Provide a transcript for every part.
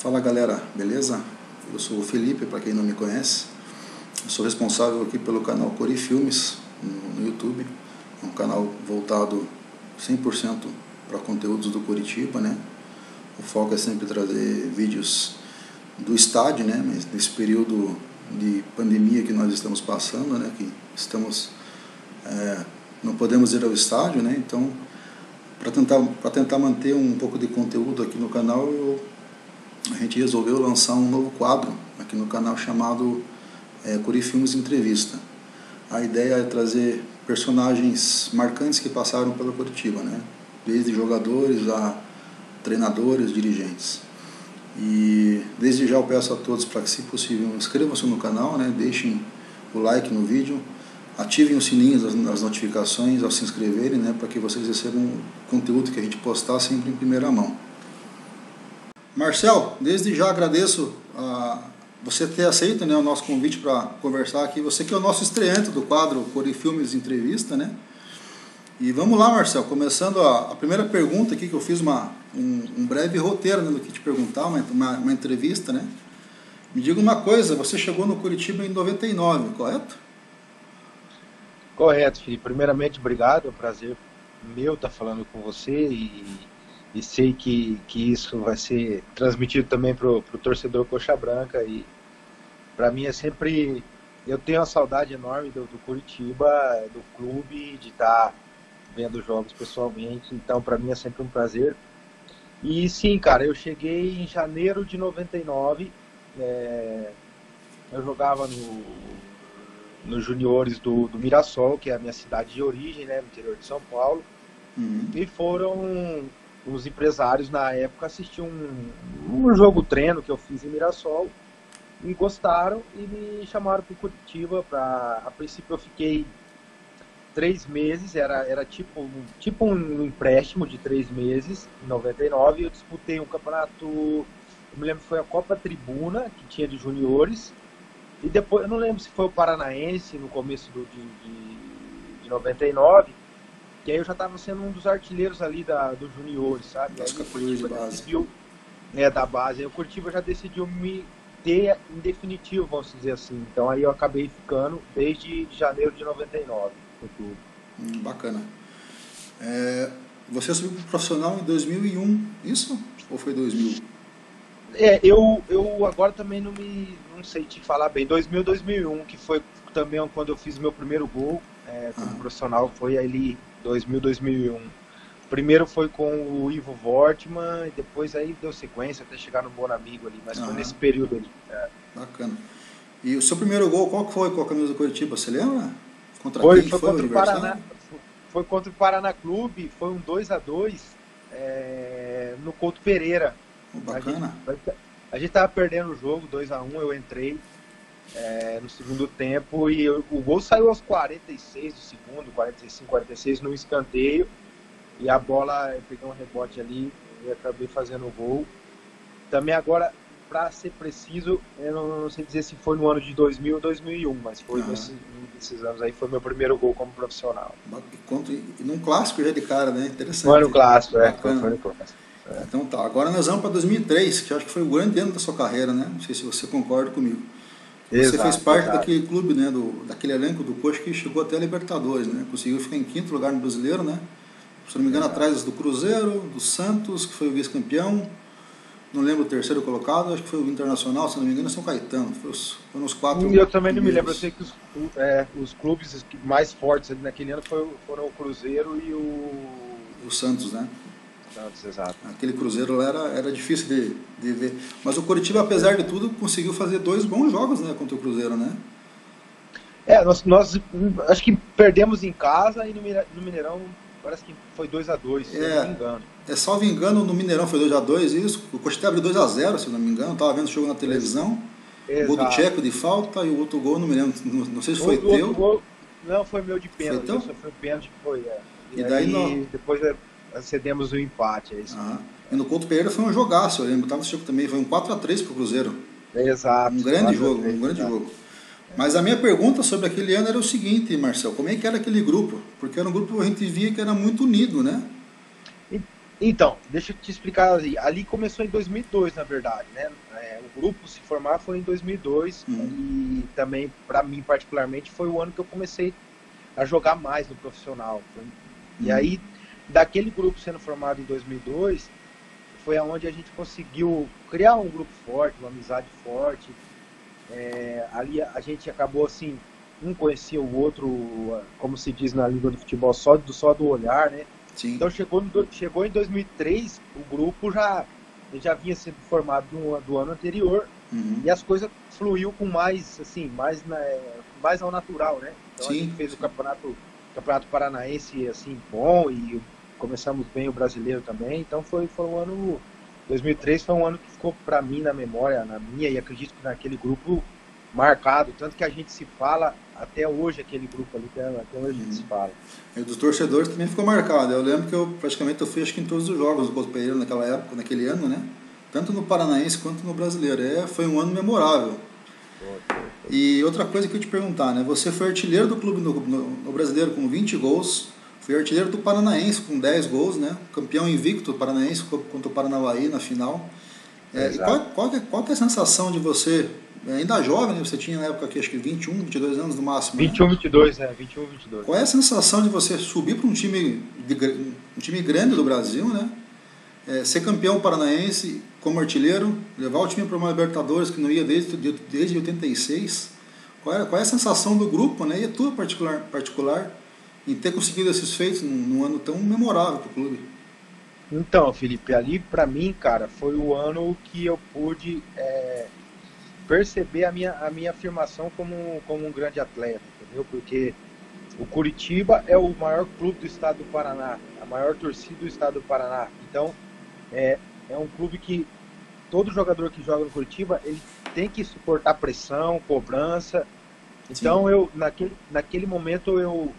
Fala galera, beleza? Eu sou o Felipe, para quem não me conhece. Eu sou responsável aqui pelo canal Cori Filmes no YouTube. É um canal voltado 100% para conteúdos do Curitiba, né? O foco é sempre trazer vídeos do estádio, né? Mas nesse período de pandemia que nós estamos passando, né? Que estamos não podemos ir ao estádio, né? Então, para tentar manter um pouco de conteúdo aqui no canal, a gente resolveu lançar um novo quadro aqui no canal chamado Cori Filmes Entrevista. A ideia é trazer personagens marcantes que passaram pela Curitiba, né? Desde jogadores a treinadores, dirigentes. E desde já eu peço a todos para que, se possível, inscrevam-se no canal, né? Deixem o like no vídeo, ativem o sininho das notificações ao se inscreverem, né? Para que vocês recebam o conteúdo que a gente postar sempre em primeira mão. Marcel, desde já agradeço você ter aceito, né, o nosso convite para conversar aqui. Você que é o nosso estreante do quadro Cori Filmes Entrevista, né? E vamos lá, Marcel, começando a primeira pergunta aqui, que eu fiz um breve roteiro, né, do que te perguntar, uma entrevista, né? Me diga uma coisa, você chegou no Curitiba em 99, correto? Correto, Felipe. Primeiramente, obrigado. É um prazer meu estar falando com você e sei que isso vai ser transmitido também para o torcedor Coxa Branca. E para mim é sempre... Eu tenho uma saudade enorme do Curitiba, do clube, de estar vendo jogos pessoalmente. Então, para mim é sempre um prazer. E sim, cara, eu cheguei em janeiro de 99. Eu jogava nos juniores do Mirassol, que é a minha cidade de origem, né, no interior de São Paulo. E foram os empresários na época assistir um jogo treino que eu fiz em Mirassol, e gostaram e me chamaram para o Curitiba. A princípio eu fiquei 3 meses, era tipo um empréstimo de 3 meses, em 99, eu disputei um campeonato, eu me lembro que foi a Copa Tribuna, que tinha de juniores, e depois, eu não lembro se foi o Paranaense no começo de 99, que aí eu já estava sendo um dos artilheiros ali dos juniores, sabe? Das aí o categorias de Curitiba base. decidiu, da base, aí o Curitiba já decidiu me ter em definitivo, vamos dizer assim. Então aí eu acabei ficando desde janeiro de 99 no clube. Bacana. Você subiu para o profissional em 2001, isso? Ou foi 2000? Eu agora também não sei te falar bem. 2000, 2001, que foi também quando eu fiz meu primeiro gol como profissional, foi ali 2000, 2001. Primeiro foi com o Ivo Wortmann, e depois aí deu sequência até chegar no Bonamigo ali, mas foi nesse período ali. Bacana. E o seu primeiro gol, qual que foi com a camisa do Curitiba, você lembra? Contra Foi quem foi contra o o Paraná. adversário? Foi contra o Paraná Clube, foi um 2-2 no Couto Pereira. Bacana. A gente tava perdendo o jogo, 2-1, eu entrei no segundo tempo e o gol saiu aos 46 do segundo, 45, 46 no escanteio, e a bola, eu peguei um rebote ali e acabei fazendo o gol. Também agora, para ser preciso, eu não sei dizer se foi no ano de 2000 ou 2001, mas foi nesses anos aí, foi meu primeiro gol como profissional. E num clássico já de cara, né? Interessante. Foi no clássico, Bacana. foi no clássico. Então tá, agora nós vamos para 2003, que eu acho que foi o grande ano da sua carreira, né? Não sei se você concorda comigo. Você fez parte daquele clube, né? Daquele elenco do Coxa que chegou até a Libertadores, né? Conseguiu ficar em 5º lugar no Brasileiro, né? Se não me engano, atrás do Cruzeiro, do Santos, que foi o vice-campeão. Não lembro o terceiro colocado, acho que foi o Internacional, se não me engano, São Caetano. Foram os 4. Eu também não me lembro, eu sei que os clubes mais fortes ali naquele ano foram o Cruzeiro e o Santos, né? Santos, exato. Aquele Cruzeiro lá era difícil de ver. Mas o Curitiba, apesar de tudo, conseguiu fazer 2 bons jogos, né, contra o Cruzeiro, né? Nós acho que perdemos em casa e no Mineirão parece que foi 2-2, se eu não me engano. Salvo engano, no Mineirão foi 2-2, isso. O Coxa abriu 2-0, se não me engano. Estava vendo o jogo na televisão. O gol do Tcheco de falta e o outro gol, não me lembro. Não sei se foi teu. Gol, não, foi meu de pênalti. Foi foi pênalti, foi. E daí depois cedemos o empate, é isso. E no Couto Pereira foi um jogaço, eu lembro. Estava nesse jogo também, foi um 4-3 pro Cruzeiro. Exato. Um grande jogo. Mas a minha pergunta sobre aquele ano era o seguinte, Marcel, como é que era aquele grupo? Porque era um grupo que a gente via que era muito unido, né? Então, deixa eu te explicar ali começou em 2002, na verdade, né? O grupo se formar foi em 2002 e também, para mim particularmente, foi o ano que eu comecei a jogar mais no profissional. E aí, daquele grupo sendo formado em 2002, foi aonde a gente conseguiu criar um grupo forte, uma amizade forte. Ali a gente acabou assim, um conhecia o outro, como se diz na língua do futebol, só do olhar, né? Sim. Então chegou em 2003, o grupo já vinha sendo formado do ano anterior e as coisas fluiu com mais, assim, mais ao natural, né? Então a gente fez o campeonato paranaense assim bom e começamos bem o brasileiro também. Então foi um ano 2003 foi um ano que ficou para mim na memória, na minha e acredito que naquele grupo marcado, tanto que a gente se fala até hoje, aquele grupo ali, até hoje a gente se fala. E dos torcedores também ficou marcado. Eu lembro que eu fui acho que em todos os jogos do Couto Pereira naquela época, naquele ano, né? Tanto no Paranaense quanto no Brasileiro. Foi um ano memorável. E outra coisa que eu te perguntar, né? Você foi artilheiro do clube no Brasileiro com 20 gols, foi artilheiro do Paranaense com 10 gols, né? Campeão invicto do Paranaense contra o Paranavaí na final. E qual que é a sensação de você, ainda jovem, né? Você tinha na época aqui, acho que 21, 22 anos no máximo. 21, né? 22, 21, 22. Qual é a sensação de você subir para um time grande do Brasil, né? Ser campeão paranaense como artilheiro, levar o time para uma Libertadores que não ia desde 86. Qual é a sensação do grupo, né? E a tua particular em ter conseguido esses feitos num ano tão memorável para o clube? Então, Felipe, ali para mim, cara, foi o ano que eu pude perceber a minha afirmação como um grande atleta, entendeu? Porque o Curitiba é o maior clube do estado do Paraná, a maior torcida do estado do Paraná. Então, é um clube que todo jogador que joga no Curitiba, ele tem que suportar pressão, cobrança. Então, naquele momento eu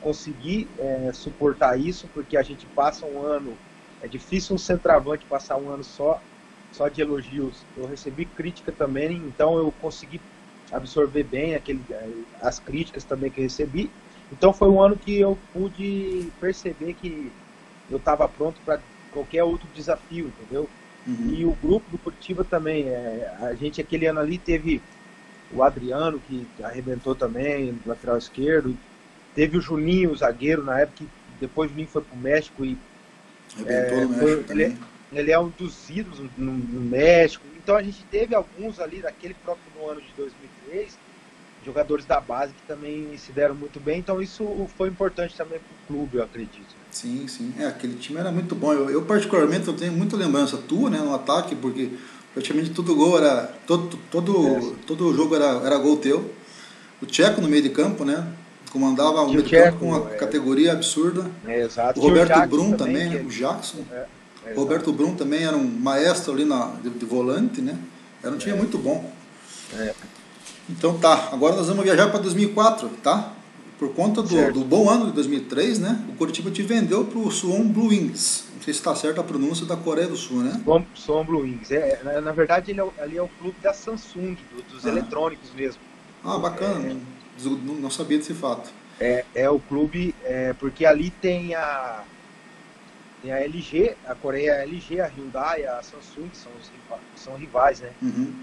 consegui suportar isso, porque a gente passa um ano, é difícil um centroavante passar um ano só de elogios. Eu recebi crítica também, então eu consegui absorver bem as críticas também que eu recebi. Então foi um ano que eu pude perceber que eu estava pronto para qualquer outro desafio, entendeu? E o grupo do Curitiba também, a gente aquele ano ali teve o Adriano, que arrebentou também, lateral esquerdo, teve o Juninho, o zagueiro, na época, que depois o Juninho foi para o México e ele é um dos ídolos no México. Então a gente teve alguns ali daquele próprio no ano de 2003, jogadores da base que também se deram muito bem. Então isso foi importante também para o clube, eu acredito. Sim. Aquele time era muito bom. Eu particularmente eu tenho muita lembrança tua, né, no ataque, porque praticamente todo gol era todo jogo era gol teu. O Tcheco no meio de campo, né? Comandava o meio de campo com uma categoria absurda. Exato. O Roberto Brum também, né? O Jackson. O Roberto Brum também era um maestro ali de volante, né? Era um time muito bom. Então tá, agora nós vamos viajar para 2004, tá? Por conta do bom ano de 2003, né? O Curitiba te vendeu para o Suwon Blue Wings. Não sei se está certa a pronúncia, da Coreia do Sul, né? Suwon Blue Wings. Na verdade, ali é o clube da Samsung, dos eletrônicos mesmo. Bacana. Não sabia desse fato. É o clube, porque ali tem a LG, a Coreia é a LG, a Hyundai, a Samsung, que são rivais, né?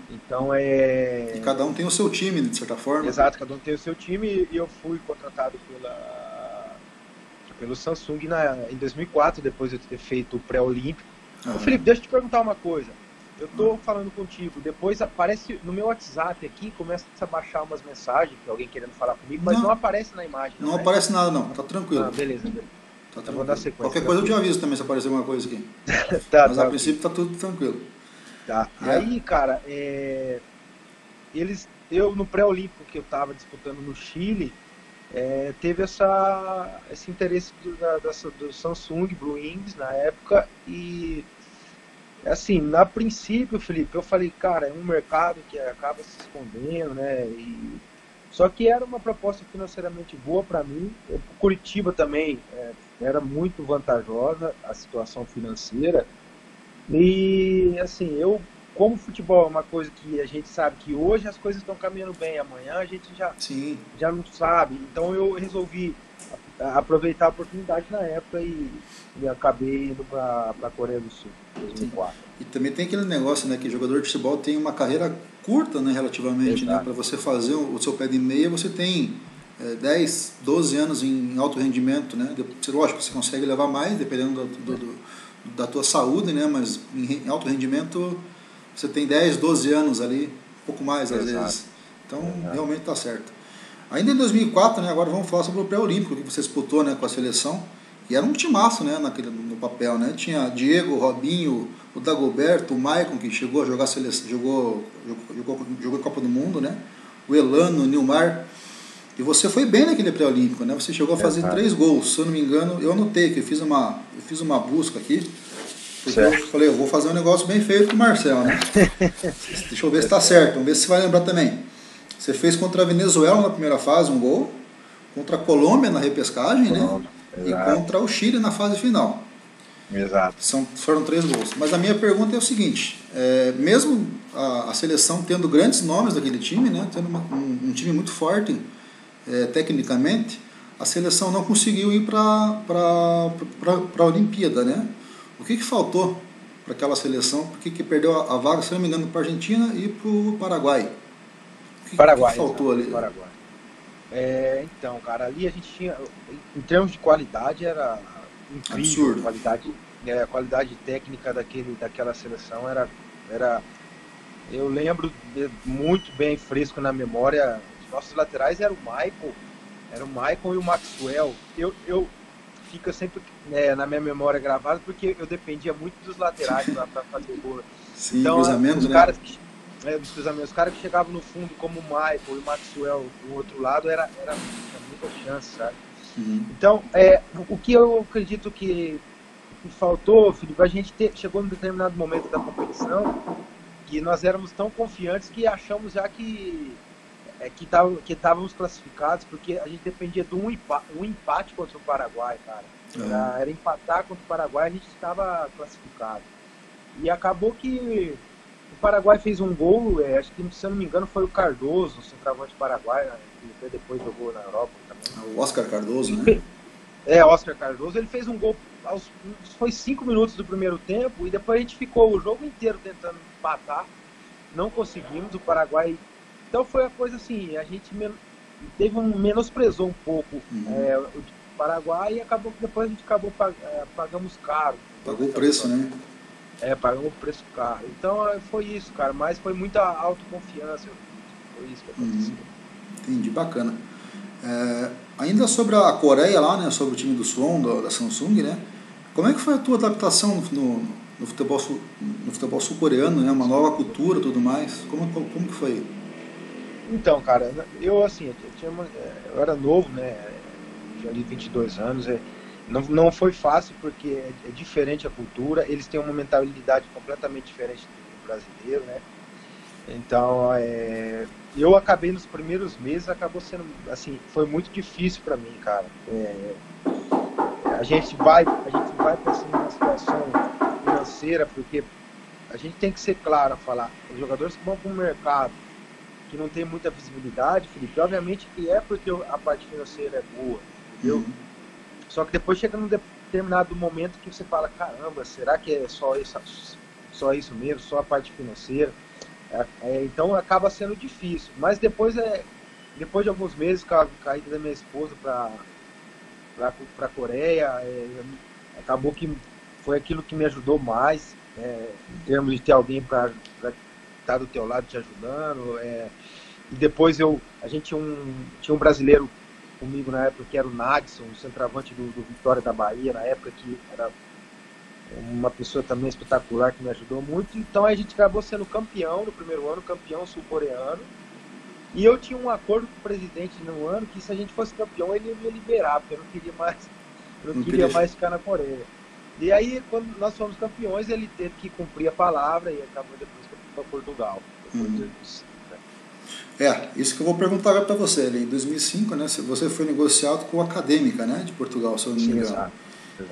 Então E cada um tem o seu time, de certa forma. Exato, cada um tem o seu time e eu fui contratado pelo Samsung em 2004, depois de eu ter feito o pré-olímpico. Felipe, deixa eu te perguntar uma coisa. Eu tô falando contigo, depois aparece no meu WhatsApp aqui, começa a baixar umas mensagens de alguém querendo falar comigo, mas não aparece na imagem. Não aparece nada não, tá tranquilo. Beleza. Tá tranquilo. Vou dar sequência. Qualquer coisa eu te aviso também se aparecer alguma coisa aqui. Mas a princípio tá tudo tranquilo. Tá. Aí, cara, eu no pré-olímpico que eu tava disputando no Chile, teve esse interesse do Samsung Blue Wings na época e assim, a princípio, Felipe, eu falei, cara, é um mercado que acaba se escondendo, né? Só que era uma proposta financeiramente boa para mim. O Curitiba também era muito vantajosa a situação financeira. E assim, como futebol é uma coisa que a gente sabe que hoje as coisas estão caminhando bem, amanhã a gente já não sabe. Então eu resolvi aproveitar a oportunidade na época e acabei indo para a Coreia do Sul, em 2004. E também tem aquele negócio, né, que jogador de futebol tem uma carreira curta, né, relativamente, né, para você fazer o seu pé de meia, você tem 10, 12 anos em alto rendimento, né, lógico, você consegue levar mais, dependendo da tua saúde, né, mas em alto rendimento você tem 10, 12 anos ali, um pouco mais às vezes, então realmente está certo. Ainda em 2004, né, agora vamos falar sobre o pré-olímpico que você disputou, né, com a seleção, e era um timaço, né, no papel, né, tinha Diego, Robinho, o Dagoberto, o Maicon, que chegou a jogar seleção, jogou a Copa do Mundo, né, o Elano, o Nilmar, e você foi bem naquele pré-olímpico, né, você chegou a fazer 3 gols, se eu não me engano, eu anotei que eu fiz uma busca aqui, porque eu falei, eu vou fazer um negócio bem feito com o Marcel, né, deixa eu ver se está certo, vamos ver se você vai lembrar também. Você fez contra a Venezuela na primeira fase um gol, contra a Colômbia na repescagem, né? E contra o Chile na fase final. Exato. Foram 3 gols. Mas a minha pergunta é o seguinte, mesmo a seleção tendo grandes nomes daquele time, né? Tendo um time muito forte tecnicamente, a seleção não conseguiu ir para a Olimpíada, né? O que faltou para aquela seleção? Por que perdeu a vaga, se não me engano, para a Argentina e para o Paraguai? Paraguai. O que faltou ali? Paraguai. Então, cara, ali a gente tinha, em termos de qualidade, era incrível. Absurdo. A qualidade técnica daquela seleção era. Eu lembro muito bem, fresco na memória, os nossos laterais eram o Maicon e o Maxwell. Eu fico sempre na minha memória gravado porque eu dependia muito dos laterais para fazer gol. Sim, então, cruzamento, né? Dos cruzamentos. Os caras que chegavam no fundo, como o Michael e o Maxwell do outro lado, era muita chance, sabe? Uhum. Então, o que eu acredito que faltou, Felipe, a gente chegou num determinado momento da competição que nós éramos tão confiantes que achamos já que estávamos classificados, porque a gente dependia de um empate contra o Paraguai, cara. Era empatar contra o Paraguai, a gente estava classificado. E acabou que o Paraguai fez um gol, acho que, se eu não me engano, foi o Cardoso, o centroavante paraguaio, que depois jogou na Europa também. O Oscar Cardoso, né? Oscar Cardoso. Ele fez um gol, foi 5 minutos do primeiro tempo, e depois a gente ficou o jogo inteiro tentando empatar. Não conseguimos, o Paraguai. Então foi a coisa assim, a gente menosprezou um pouco o Paraguai e acabou que depois a gente pagamos caro. Pagou o preço, né? Pagou um preço caro. Então foi isso, cara. Mas foi muita autoconfiança. Foi isso que aconteceu. Entendi, bacana. Ainda sobre a Coreia lá, né? Sobre o time do Suwon, da Samsung, né? Como é que foi a tua adaptação no futebol sul-coreano, né? Uma nova cultura e tudo mais? Como que foi? Então, cara, eu era novo, né? Já ali 22 anos. Não foi fácil porque é diferente a cultura, eles têm uma mentalidade completamente diferente do brasileiro, né? Então, eu acabei nos primeiros meses, acabou sendo, assim, foi muito difícil para mim, cara. A gente vai pensando numa situação financeira, porque a gente tem que ser claro a falar, os jogadores que vão para o mercado, que não tem muita visibilidade, Felipe, obviamente que porque a parte financeira é boa, entendeu? Só que depois chega num determinado momento que você fala, caramba, será que é só isso mesmo, só a parte financeira? Então acaba sendo difícil. Mas depois de alguns meses, com a ida da minha esposa para a Coreia, acabou que foi aquilo que me ajudou mais, em termos de ter alguém para estar do teu lado te ajudando. E depois a gente tinha um brasileiro comigo na época, que era o Nadson, o centroavante do Vitória da Bahia, na época, que era uma pessoa também espetacular, que me ajudou muito. Então a gente acabou sendo campeão no primeiro ano, campeão sul-coreano, e eu tinha um acordo com o presidente no ano que se a gente fosse campeão ele ia me liberar, porque eu não queria mais ficar na Coreia. E aí, quando nós fomos campeões, ele teve que cumprir a palavra e acabou depois que eu fui para Portugal. Isso que eu vou perguntar agora para você. Em 2005, né, você foi negociado com a Acadêmica, né, de Portugal, se eu não me engano. Exato.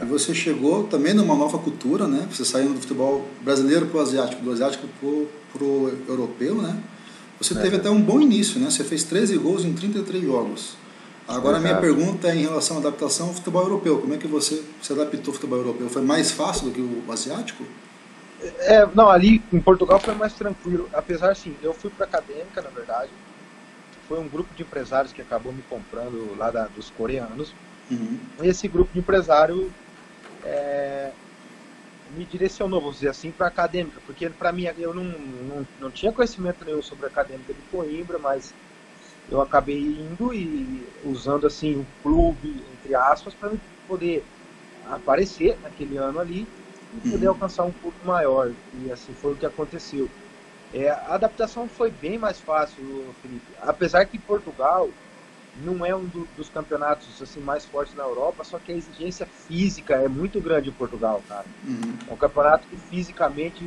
E você chegou também numa nova cultura, né, você saindo do futebol brasileiro para o asiático, do asiático para o europeu, né. Você teve até um bom início, né, você fez 13 gols em 33 jogos. Agora a minha pergunta é em relação à adaptação ao futebol europeu. Como é que você se adaptou ao futebol europeu? Foi mais fácil do que o asiático? Não, ali em Portugal foi mais tranquilo. Apesar, assim, eu fui para Acadêmica, na verdade. Foi um grupo de empresários que acabou me comprando lá dos coreanos. Uhum. E esse grupo de empresário me direcionou, vamos dizer assim, para a Acadêmica. Porque para mim, eu não tinha conhecimento nenhum sobre a Acadêmica de Coimbra, mas eu acabei indo e usando assim o clube, entre aspas, para poder aparecer naquele ano ali e poder alcançar um público maior. E assim foi o que aconteceu. A adaptação foi bem mais fácil, Felipe. Apesar que Portugal não é um dos campeonatos assim mais fortes na Europa, só que a exigência física é muito grande em Portugal, cara. É um campeonato que fisicamente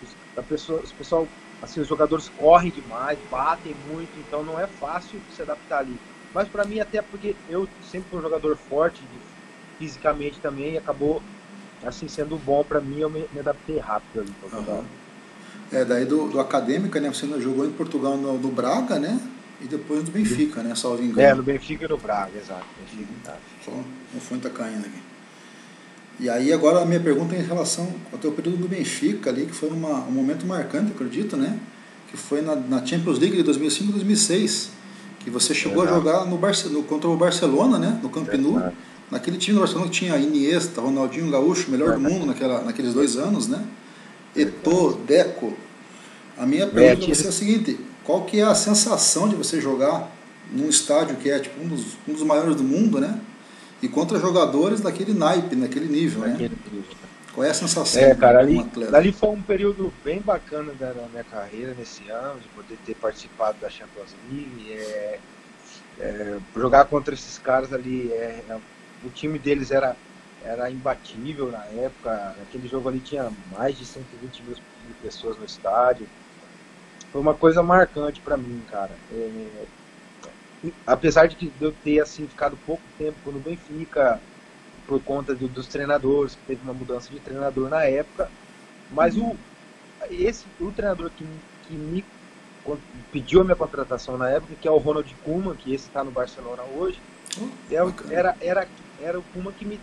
os pessoal, assim, os jogadores correm demais, batem muito, então não é fácil se adaptar ali. Mas para mim, até porque eu sempre fui um jogador forte fisicamente também, acabou assim sendo bom para mim, eu me adaptei rápido ali em Portugal. Daí do Acadêmica, né? Você jogou em Portugal no Braga, né? E depois no Benfica, né? Salvo engano. No Benfica e no Braga, exato. Benfica, tá. Só o fone tá caindo aqui. E aí agora a minha pergunta é em relação ao teu período do Benfica ali, que foi um momento marcante, acredito, né? Que foi na Champions League de 2005 e 2006, que você chegou a jogar contra o Barcelona, né? No Camp Nou. Naquele time do Barcelona que tinha Iniesta, Ronaldinho Gaúcho, melhor do mundo naqueles 2 anos, né? Eto'o, Deco. A minha pergunta para você é a seguinte: qual que é a sensação de você jogar num estádio que é tipo um dos maiores do mundo, né? E contra jogadores daquele naipe, naquele nível, né? Qual é a sensação cara, ali foi um período bem bacana da minha carreira nesse ano, de poder ter participado da Champions League, jogar contra esses caras ali, o time deles era imbatível na época, naquele jogo ali tinha mais de 120 mil pessoas no estádio. Foi uma coisa marcante para mim, cara. Apesar de eu ter assim, ficado pouco tempo no Benfica, por conta dos treinadores, que teve uma mudança de treinador na época, mas o treinador que me pediu a minha contratação na época, que é o Ronald Koeman, que esse está no Barcelona hoje, era o Koeman que me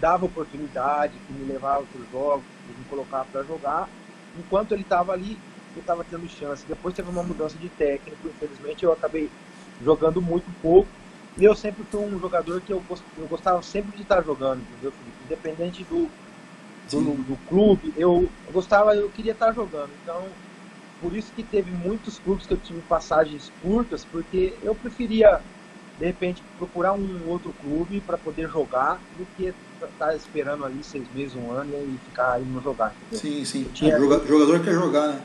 dava oportunidade, que me levava para os jogos, que me colocava para jogar. Enquanto ele estava ali, eu estava tendo chance. Depois teve uma mudança de técnico, infelizmente eu acabei jogando muito pouco. E eu sempre fui um jogador que eu gostava sempre de estar jogando, entendeu, Felipe? Independente do clube, eu queria estar jogando. Então, por isso que teve muitos clubes que eu tive passagens curtas, porque eu preferia, de repente, procurar um outro clube para poder jogar do que estar esperando ali 6 meses, 1 ano e ficar aí no jogar. Entendeu? Sim. Jogador quer jogar, né?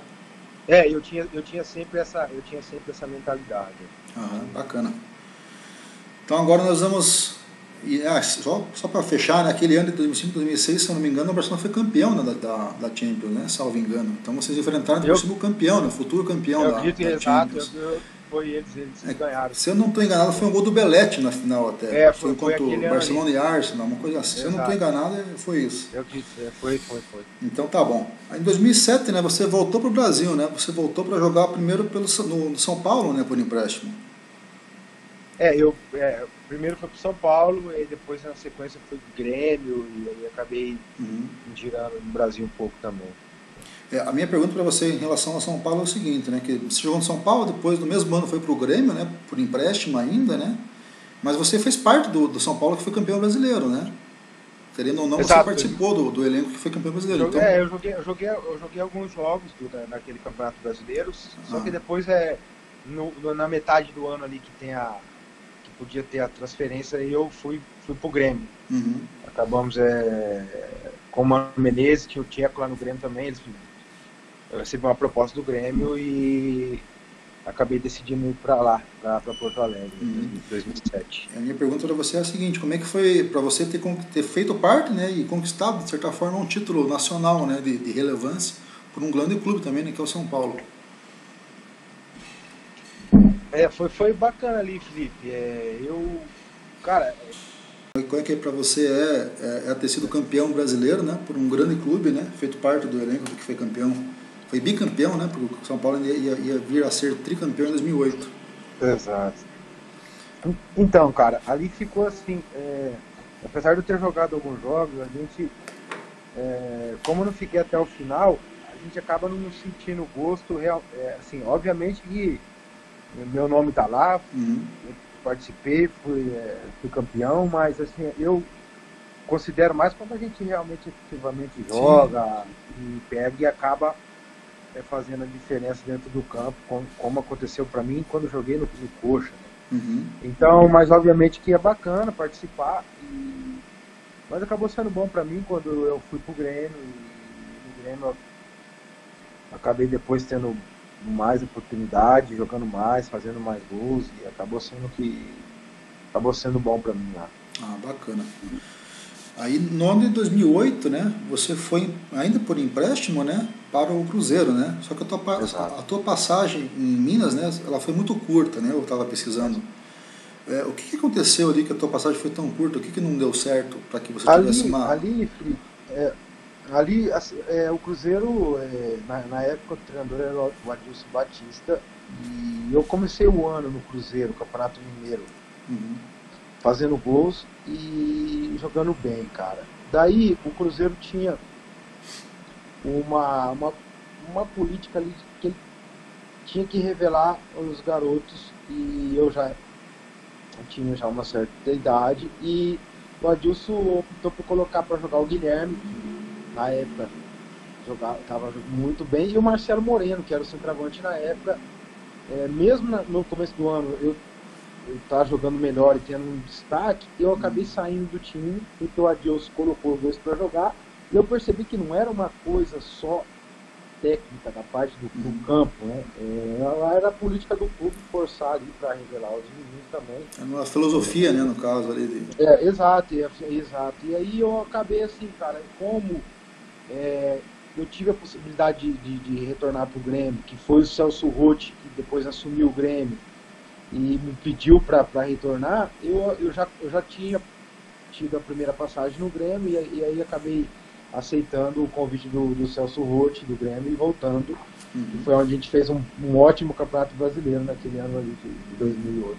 Eu tinha sempre essa mentalidade. Bacana. Então agora nós vamos. Só para fechar, naquele ano de 2005, 2006, se eu não me engano, o Barcelona foi campeão da Champions, né? Salvo engano. Então vocês enfrentaram o próximo campeão, né? O futuro campeão da Champions. Foi eles ganharam. Se eu não estou enganado, foi um gol do Belletti na final até. Foi contra o Barcelona e Arsenal, uma coisa assim. Se eu não estou enganado, foi isso. Foi. Então tá bom. Aí, em 2007, né, você voltou para o Brasil, né? Você voltou para jogar primeiro no São Paulo, né, por empréstimo. Primeiro foi para São Paulo, e depois na sequência foi pro Grêmio, e aí acabei girando no Brasil um pouco também. A minha pergunta para você em relação ao São Paulo é o seguinte, né? Que você jogou no São Paulo, depois no mesmo ano foi para o Grêmio, né? Por empréstimo ainda, né? Mas você fez parte do São Paulo que foi campeão brasileiro, né? Querendo ou não, Exato. Você participou do elenco que foi campeão brasileiro. Eu joguei alguns jogos naquele campeonato brasileiro, só que depois na metade do ano ali que podia ter a transferência, e eu fui pro Grêmio. Acabamos com o Mano Menezes, tinha o Tcheco lá no Grêmio também, eu recebi uma proposta do Grêmio e acabei decidindo ir para lá, para Porto Alegre, em 2007. A minha pergunta para você é a seguinte: como é que foi para você ter feito parte, né, e conquistado, de certa forma, um título nacional, né, de relevância por um grande clube também, né, que é o São Paulo? Foi bacana ali, Felipe. Como é que para você ter sido campeão brasileiro, né, por um grande clube, né, feito parte do elenco que foi campeão, foi bicampeão, né, porque o São Paulo ia vir a ser tricampeão em 2008. Exato. Então, cara, ali ficou assim, apesar de eu ter jogado alguns jogos, a gente, como eu não fiquei até o final, a gente acaba não sentindo gosto real, assim, obviamente que meu nome tá lá, eu participei, fui campeão, mas assim, eu considero mais quando a gente realmente efetivamente joga e pega e acaba fazendo a diferença dentro do campo, como aconteceu para mim quando joguei no Coxa. Então, mas obviamente que é bacana participar, mas acabou sendo bom para mim quando eu fui pro Grêmio, e no Grêmio eu acabei depois tendo mais oportunidade, jogando mais, fazendo mais gols, e acabou sendo bom para mim lá. Ah, bacana. Aí no ano de 2008, né, você foi ainda por empréstimo, né, para o Cruzeiro, né? Só que a tua passagem em Minas, né, ela foi muito curta, né? Eu estava pesquisando. O que aconteceu ali que a tua passagem foi tão curta? O que não deu certo para que você tivesse uma... Ali, o Cruzeiro, na época o treinador era o Adilson Batista, e eu comecei o ano no Cruzeiro, Campeonato Mineiro, fazendo gols e jogando bem, cara. Daí o Cruzeiro tinha uma política ali que ele tinha que revelar os garotos, e eu tinha já uma certa idade, e o Adilson optou por colocar para jogar o Guilherme, que na época estava muito bem, e o Marcelo Moreno, que era o centroavante na época. Mesmo no começo do ano eu estava jogando melhor e tendo um destaque, eu acabei saindo do time, porque o Adilson colocou os dois para jogar, e eu percebi que não era uma coisa só técnica da parte do campo, né? Ela era a política do clube forçar ali para revelar os meninos também. É uma filosofia, né, no caso ali. Exato. E aí eu acabei assim, cara, como eu tive a possibilidade de retornar para o Grêmio, que foi o Celso Rotti, que depois assumiu o Grêmio e me pediu para retornar, eu já tinha tido a primeira passagem no Grêmio, e aí acabei aceitando o convite do Celso Rotti, do Grêmio, e voltando. E foi onde a gente fez um ótimo campeonato brasileiro naquele ano ali de 2008.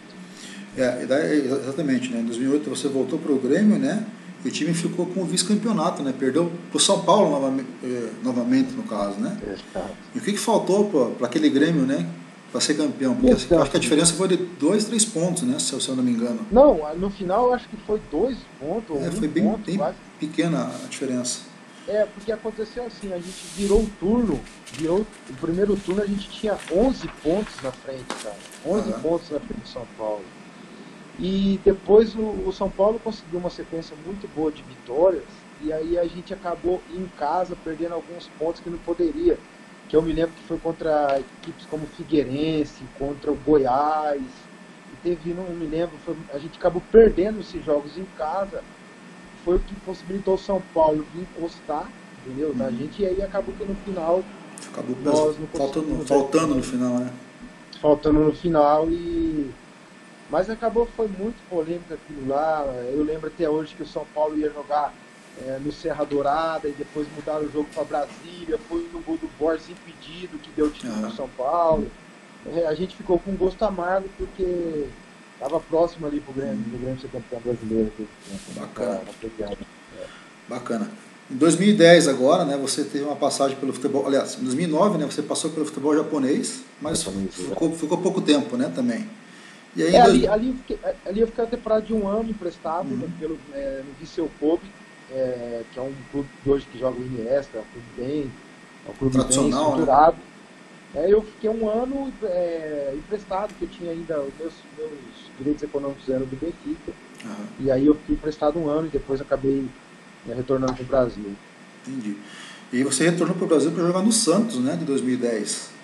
Exatamente, né? Em 2008 você voltou para o Grêmio, né? E o time ficou com o vice-campeonato, né? Perdeu para o São Paulo novamente, no caso, né? E o que faltou para aquele Grêmio, né? Para ser campeão? Porque eu acho que a diferença foi de 2, 3 pontos, né? Se eu não me engano. Não, no final eu acho que foi 2 pontos. Foi bem pequena a diferença. Porque aconteceu assim, a gente virou o turno, o primeiro turno a gente tinha 11 pontos na frente, cara. 11 pontos na frente do São Paulo. E depois o São Paulo conseguiu uma sequência muito boa de vitórias, e aí a gente acabou em casa perdendo alguns pontos que não poderia. Que eu me lembro que foi contra equipes como Figueirense, contra o Goiás, e teve, não me lembro, a gente acabou perdendo esses jogos em casa, foi o que possibilitou o São Paulo encostar, entendeu, da gente, e aí acabou que no final... Faltando no final, né? Faltando no final, mas foi muito polêmico aquilo lá. Eu lembro até hoje que o São Paulo ia jogar no Serra Dourada, e depois mudaram o jogo para Brasília, foi no gol do Borges impedido, que deu o título do São Paulo. A gente ficou com um gosto amargo, porque estava próximo ali pro Grêmio ser campeão brasileiro. Bacana. Em 2010 agora, né, você teve uma passagem pelo futebol, aliás, em 2009, né, você passou pelo futebol japonês, mas ficou pouco tempo, né, também. E aí, ali eu fiquei a temporada de um ano emprestado no Viseu Kobe, que é um clube hoje que joga o Iniesta, um clube bem estruturado. Né? Eu fiquei um ano emprestado, porque eu tinha ainda os meus direitos econômicos eram do Benfica. E aí eu fiquei emprestado um ano e depois acabei retornando para o Brasil. Entendi. E você retornou para o Brasil para jogar no Santos, né, de 2010.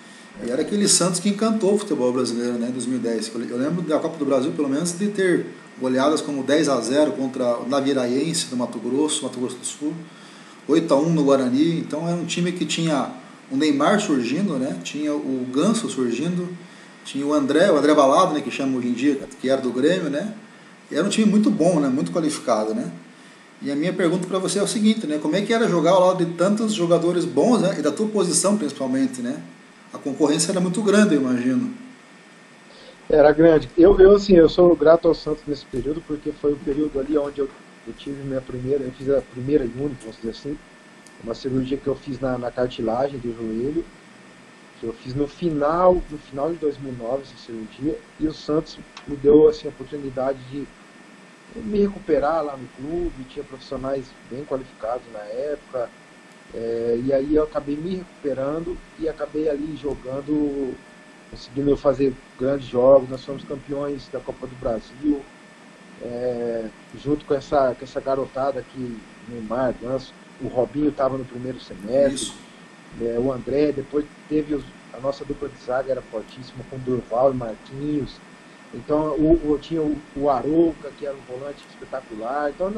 E era aquele Santos que encantou o futebol brasileiro, né, em 2010. Eu lembro da Copa do Brasil, pelo menos, de ter goleadas como 10-0 contra o Naviraense do Mato Grosso do Sul, 8-1 no Guarani. Então era um time que tinha o Neymar surgindo, né, tinha o Ganso surgindo, tinha o André Balado, né, que chama hoje em dia, que era do Grêmio, né. E era um time muito bom, né, muito qualificado, né. E a minha pergunta para você é o seguinte, né, como é que era jogar ao lado de tantos jogadores bons, né, e da tua posição principalmente, né? A concorrência era muito grande, eu imagino. Era grande. Assim, eu sou grato ao Santos nesse período, porque foi o período ali onde eu tive minha primeira, eu fiz a primeira e única, vamos dizer assim, uma cirurgia que eu fiz na cartilagem do joelho, que eu fiz no final de 2009, essa cirurgia, e o Santos me deu assim, a oportunidade de me recuperar lá no clube, tinha profissionais bem qualificados na época, e aí eu acabei me recuperando e acabei ali jogando, conseguindo fazer grandes jogos. Nós fomos campeões da Copa do Brasil, junto com essa garotada aqui, Neymar, Ganso, o Robinho estava no primeiro semestre, o André, depois teve a nossa dupla de zaga era fortíssima, com Durval e Marquinhos. Então tinha o Arouca, que era um volante espetacular. Então,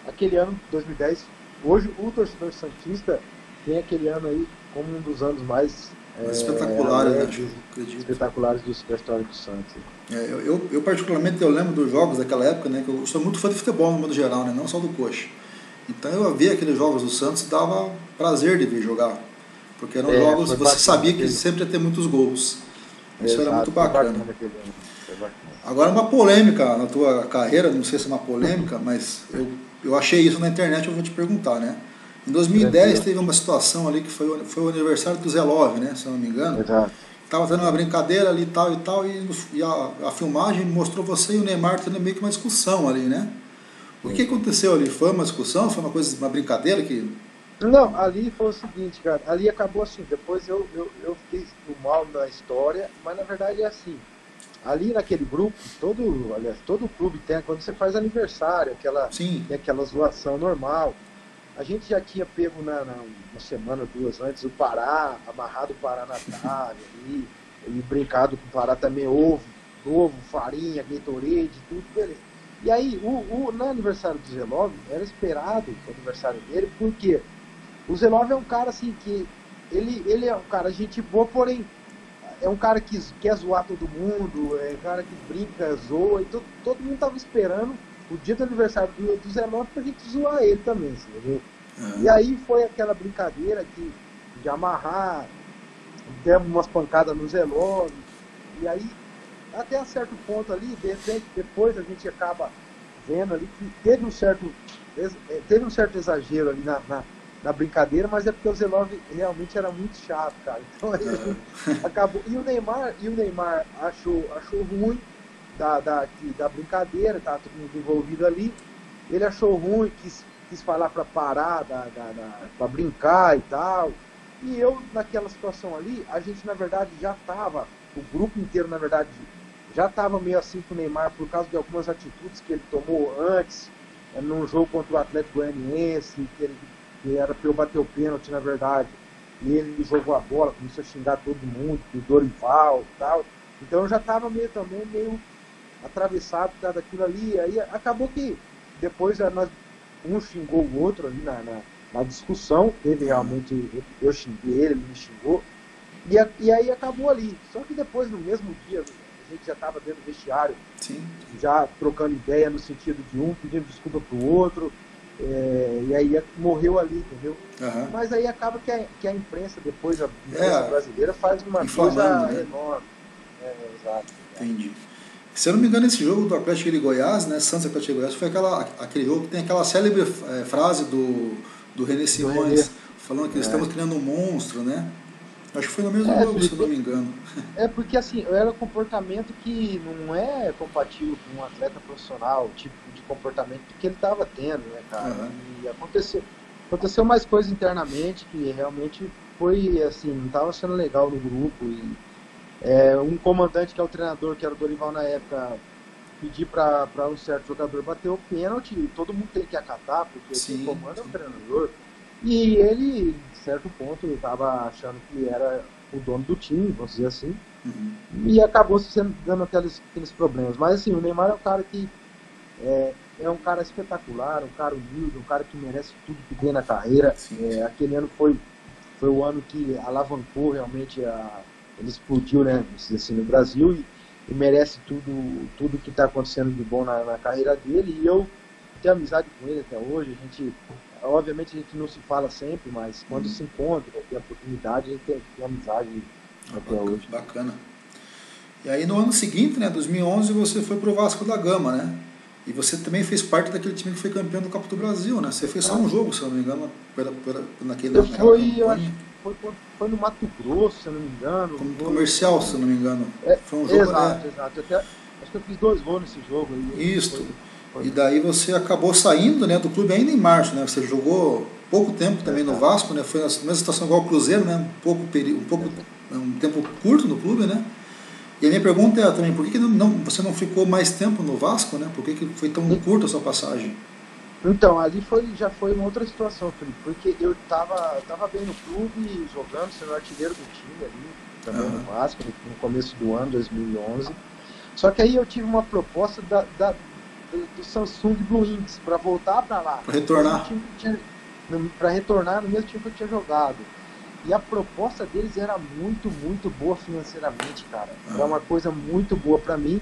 aquele ano, 2010, hoje o torcedor santista tem aquele ano aí como um dos anos mais espetaculares, espetaculares da história do Santos. Eu particularmente eu lembro dos jogos daquela época, né, que eu sou muito fã de futebol no modo geral, né, não só do Coxa. Então eu via aqueles jogos do Santos e dava prazer de vir jogar, porque eram jogos que você sabia que sempre ia ter muitos gols. Isso era muito bacana. Agora, uma polêmica na tua carreira, não sei se é uma polêmica, mas eu achei isso na internet, eu vou te perguntar, né? Em 2010 teve uma situação ali que foi o aniversário do Zé Love, né? Se eu não me engano. Exato. Tava tendo uma brincadeira ali e tal, e a filmagem mostrou você e o Neymar tendo meio que uma discussão ali, né? O que aconteceu ali? Foi uma discussão? Foi uma brincadeira que... Não, ali foi o seguinte, cara, ali acabou assim, depois eu fiquei mal na história, mas na verdade é assim, ali naquele grupo, todo clube tem, quando você faz aniversário, aquela zoação normal. A gente já tinha pego uma semana, 2 antes, o Pará, amarrado o Pará na trave ali, e brincado com o Pará também, ovo, farinha, Gatorade, tudo, beleza. E aí, no aniversário do Zelov, era esperado o aniversário dele, porque o Zelov é um cara assim que, ele é um cara gente boa, porém, é um cara que quer zoar todo mundo, é um cara que brinca, zoa, e todo mundo tava esperando o dia do aniversário do Zé Lopes pra gente zoar ele também, entendeu? E aí foi aquela brincadeira de amarrar, demos umas pancadas no Zé Lopes, e aí até a certo ponto ali, de repente, depois a gente acaba vendo ali que teve um certo exagero ali na brincadeira, mas é porque o Zelov realmente era muito chato, cara. Então ele acabou. E o Neymar achou ruim da brincadeira, tá todo mundo envolvido ali. Ele achou ruim, quis falar para parar, para brincar e tal. E eu, naquela situação ali, a gente na verdade já estava, o grupo inteiro na verdade já estava meio assim com o Neymar por causa de algumas atitudes que ele tomou antes, num jogo contra o Atlético Goianiense, que era para eu bater o pênalti, na verdade, e ele jogou a bola, começou a xingar todo mundo, o Dorival e tal. Então eu já estava meio atravessado por causa daquilo ali. Aí acabou que depois um xingou o outro ali na discussão, teve realmente, eu xinguei ele me xingou, e aí acabou ali. Só que depois, no mesmo dia, a gente já estava dentro do vestiário, já trocando ideia no sentido de um pedindo desculpa pro outro, e aí morreu ali, entendeu? Mas aí acaba que a imprensa, depois a imprensa brasileira faz uma coisa enorme. Exato. Entendi. Se eu não me engano, esse jogo do Atlético de Goiás, né, Santos Atlético de Goiás, foi aquele jogo que tem aquela célebre frase do René Simões, falando que estamos criando um monstro, né? Acho que foi no mesmo jogo, se eu não me engano. Porque assim, era um comportamento que não é compatível com um atleta profissional, o tipo de comportamento que ele estava tendo, né, cara? E aconteceu mais coisas internamente que realmente foi, assim, não estava sendo legal no grupo. E um comandante, que é o treinador, que era o Dorival na época, pedir para um certo jogador bater o pênalti, e todo mundo tem que acatar, porque quem comanda é o treinador. E ele, em certo ponto, estava achando que era o dono do time, vamos dizer assim, e acabou dando aqueles problemas. Mas assim, o Neymar é um cara que é um cara espetacular, um cara humilde, um cara que merece tudo que tem na carreira. Aquele ano foi o ano que alavancou realmente, ele explodiu, né, assim, no Brasil, e merece tudo que está acontecendo de bom na carreira dele. E eu tenho amizade com ele até hoje. Obviamente a gente não se fala sempre, mas quando se encontra, tem a oportunidade, a gente tem amizade até hoje. Bacana. E aí no ano seguinte, né, 2011, você foi pro Vasco da Gama, né? E você também fez parte daquele time que foi campeão do Copa do Brasil, né? Você fez só um jogo, se eu não me engano, naquela Eu acho que foi no Mato Grosso, se eu não me engano. Como comercial, se eu não me engano. Foi um jogo, exato. Acho que eu fiz 2 gols nesse jogo. Isso. E daí você acabou saindo, né, do clube ainda em março, né? Você jogou pouco tempo também no Vasco, né? Foi a mesma situação igual ao Cruzeiro, né? Um tempo curto no clube, né? E a minha pergunta é também, por que você não ficou mais tempo no Vasco, né? Por que foi tão curta a sua passagem? Então, ali já foi uma outra situação, Felipe, porque eu tava bem no clube, jogando, sendo artilheiro do time ali, também no Vasco, no começo do ano, 2011. Só que aí eu tive uma proposta do Samsung Blue Inks para voltar para lá. Para retornar. Para retornar no mesmo time que eu tinha jogado. E a proposta deles era muito, muito boa financeiramente, cara. Era uma coisa muito boa para mim.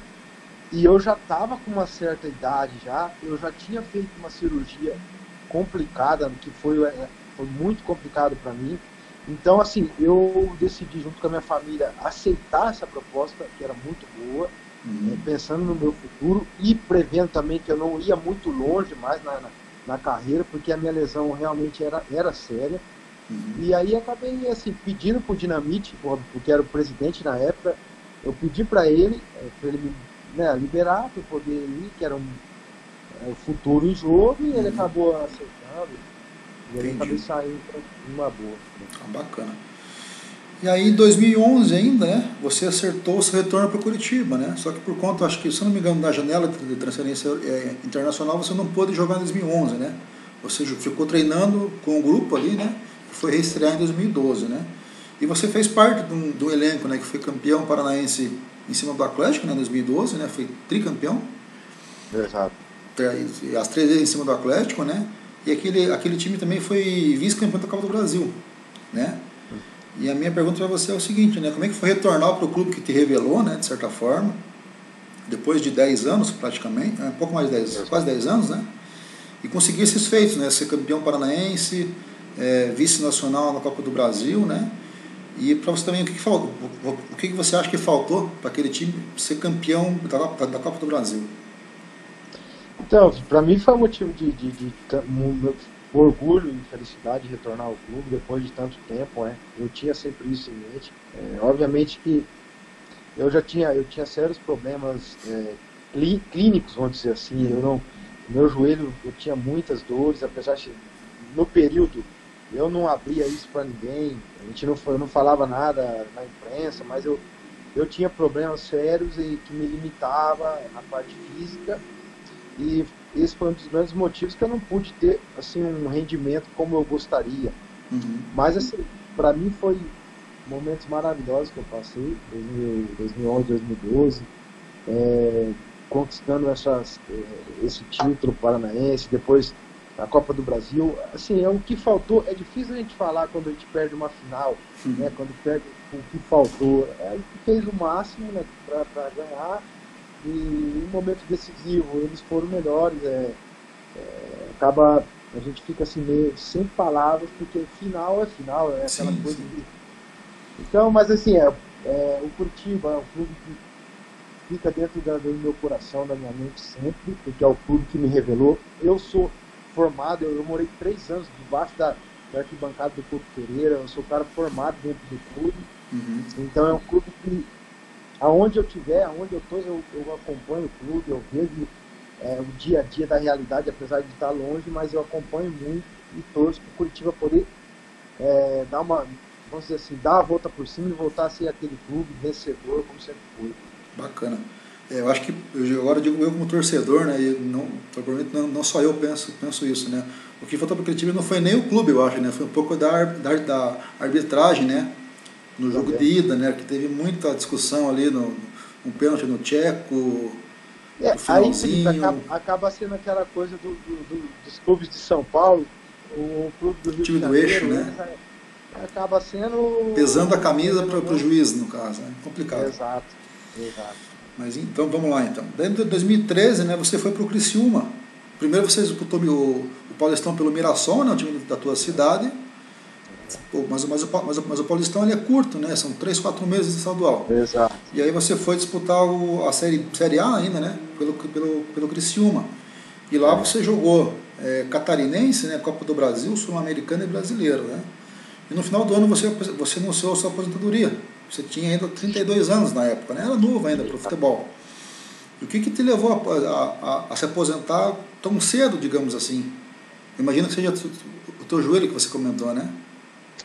E eu já estava com uma certa idade já. Eu já tinha feito uma cirurgia complicada, que foi muito complicado para mim. Então, assim, eu decidi, junto com a minha família, aceitar essa proposta, que era muito boa, pensando no meu futuro e prevendo também que eu não ia muito longe mais na carreira, porque a minha lesão realmente era séria. E aí acabei assim, pedindo para o Dinamite, porque era o presidente na época, eu pedi para ele me liberar para poder ir, que era o futuro em jogo, e ele acabou aceitando, e aí acabei saindo numa boa. Bacana. E aí em 2011 ainda, né, você acertou o seu retorno para Curitiba, né? Só que por conta, acho que, se não me engano, da janela de transferência internacional, você não pôde jogar em 2011, né? Você ficou treinando com o grupo ali, né? Foi reestrear em 2012, né? E você fez parte do elenco, né, que foi campeão paranaense em cima do Atlético, né, em 2012, né? Foi tricampeão. Exato. As 3 vezes em cima do Atlético, né? E aquele time também foi vice-campeão da Copa do Brasil, né? E a minha pergunta para você é o seguinte, né? Como é que foi retornar para o clube que te revelou, né, de certa forma, depois de 10 anos praticamente, um pouco mais de 10, quase 10 anos, né? E conseguir esses feitos, né? Ser campeão paranaense, vice-nacional na Copa do Brasil, né? E para você também, o que você acha que faltou para aquele time ser campeão da Copa do Brasil? Então, para mim foi um motivo de orgulho e felicidade de retornar ao clube depois de tanto tempo, né? Eu tinha sempre isso em mente. Obviamente que eu tinha sérios problemas clínicos, vamos dizer assim. Meu joelho, eu tinha muitas dores, apesar de no período eu não abria isso para ninguém, eu não falava nada na imprensa, mas eu tinha problemas sérios e que me limitava na parte física, e esse foi um dos grandes motivos que eu não pude ter assim um rendimento como eu gostaria. Mas assim, para mim foi momentos maravilhosos que eu passei, 2011, 2012, conquistando esse título paranaense, depois a Copa do Brasil. Assim, o que faltou, é difícil a gente falar quando a gente perde uma final, né? Quando perde o que faltou. A gente fez o máximo, né, para ganhar, e em um momento decisivo eles foram melhores. A gente fica assim meio sem palavras, porque final é final, é aquela coisa de... Então, mas assim, o Curitiba é um clube que fica dentro do meu coração, da minha mente sempre, porque é o clube que me revelou. Eu sou formado, eu morei 3 anos debaixo da arquibancada do Couto Pereira, eu sou um cara formado dentro do clube. Então é um clube que, aonde eu estiver, aonde eu estou, eu acompanho o clube, eu vejo o dia a dia da realidade, apesar de estar longe, mas eu acompanho muito e torço para o Curitiba poder vamos dizer assim, dar a volta por cima e voltar a ser aquele clube vencedor como sempre foi. Bacana. Eu acho que, agora eu digo eu como torcedor, né, e não só eu penso isso, né, o que faltou para aquele time não foi nem o clube, eu acho, né, foi um pouco da arbitragem, né, no jogo de ida, né, que teve muita discussão ali, um pênalti no Tcheco, no finalzinho. Aí acaba sendo aquela coisa dos clubes de São Paulo, o clube do Rio de Janeiro, eixo, né, acaba sendo... pesando a camisa para o juiz, no caso, né, complicado. Exato. Mas então, vamos lá então. Dentro de 2013, né, você foi para o Criciúma. Primeiro você disputou o Paulistão pelo Mirassol, né, o time da tua cidade. Pô, mas o Paulistão ele é curto, né? São 3, 4 meses de estadual. Exato. E aí você foi disputar a série A ainda, né? Pelo Criciúma. E lá você jogou catarinense, né? Copa do Brasil, Sul-Americano e Brasileiro, né? E no final do ano você anunciou a sua aposentadoria. Você tinha ainda 32 anos na época, né? Era novo ainda para o futebol. E o que te levou a se aposentar tão cedo, digamos assim? Imagino que seja o teu joelho que você comentou, né?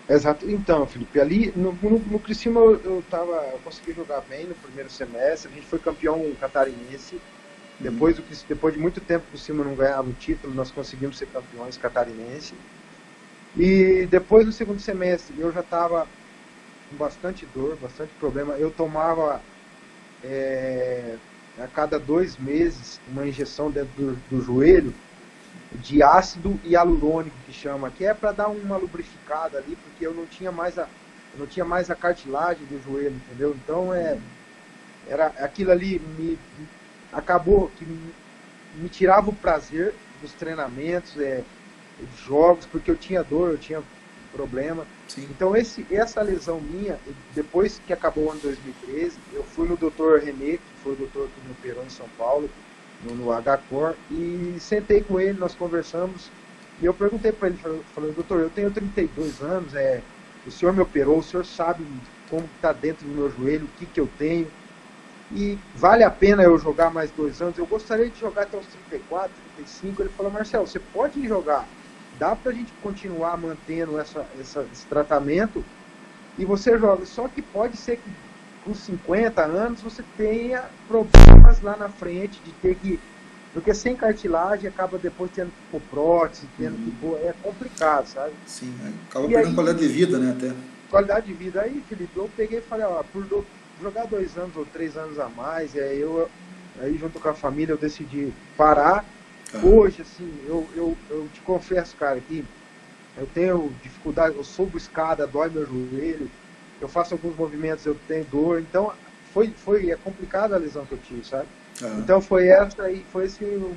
Exato. Então, Felipe, ali no Criciúma eu consegui jogar bem no primeiro semestre, a gente foi campeão catarinense. Depois de muito tempo que o Criciúma não ganhava o título, nós conseguimos ser campeões catarinense. E depois do segundo semestre eu já estava com bastante dor, bastante problema. Eu tomava a cada 2 meses uma injeção dentro do joelho de ácido hialurônico, que chama, que é para dar uma lubrificada ali, porque eu não tinha mais a cartilagem do joelho, entendeu? Então era aquilo ali acabou que me tirava o prazer dos treinamentos, dos jogos, porque eu tinha dor, eu tinha problema. Sim. Então essa lesão minha, depois que acabou o ano 2013, eu fui no Dr. René, que foi o doutor que me operou em São Paulo, no HCOR, e sentei com ele, nós conversamos, e eu perguntei para ele, falei, doutor, eu tenho 32 anos, o senhor me operou, o senhor sabe como está dentro do meu joelho, o que eu tenho, e vale a pena eu jogar mais 2 anos? Eu gostaria de jogar até os 34, 35. Ele falou, Marcelo, você pode jogar, dá pra gente continuar mantendo esse tratamento, e você joga, só que pode ser que com 50 anos você tenha problemas lá na frente de ter que, porque sem cartilagem acaba depois tendo que pôr prótese, tendo que pôr, é complicado, sabe? Sim, acaba perdendo qualidade de vida, né, até. Qualidade de vida. Aí, Felipe, eu peguei e falei, ó, por jogar 2 anos ou 3 anos a mais, e aí junto com a família eu decidi parar. Hoje, assim, eu te confesso, cara, que eu tenho dificuldade, eu subo escada, dói meu joelho, eu faço alguns movimentos, eu tenho dor, então é complicada a lesão que eu tive, sabe? Então foi esse o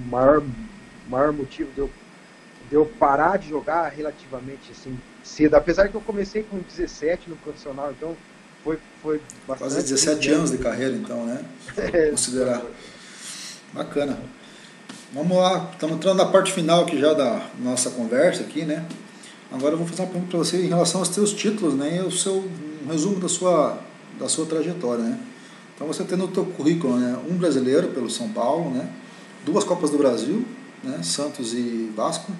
maior motivo de eu parar de jogar relativamente assim cedo, apesar que eu comecei com 17 no profissional, então foi bastante. Quase 17 anos de carreira, então, né? Considerar. Bacana. Vamos lá, estamos entrando na parte final aqui já da nossa conversa aqui, né? Agora eu vou fazer uma pergunta para você em relação aos seus títulos, né? Um resumo da sua trajetória, né? Então você tem no seu currículo, né? Um brasileiro pelo São Paulo, né? 2 Copas do Brasil, né? Santos e Vasco.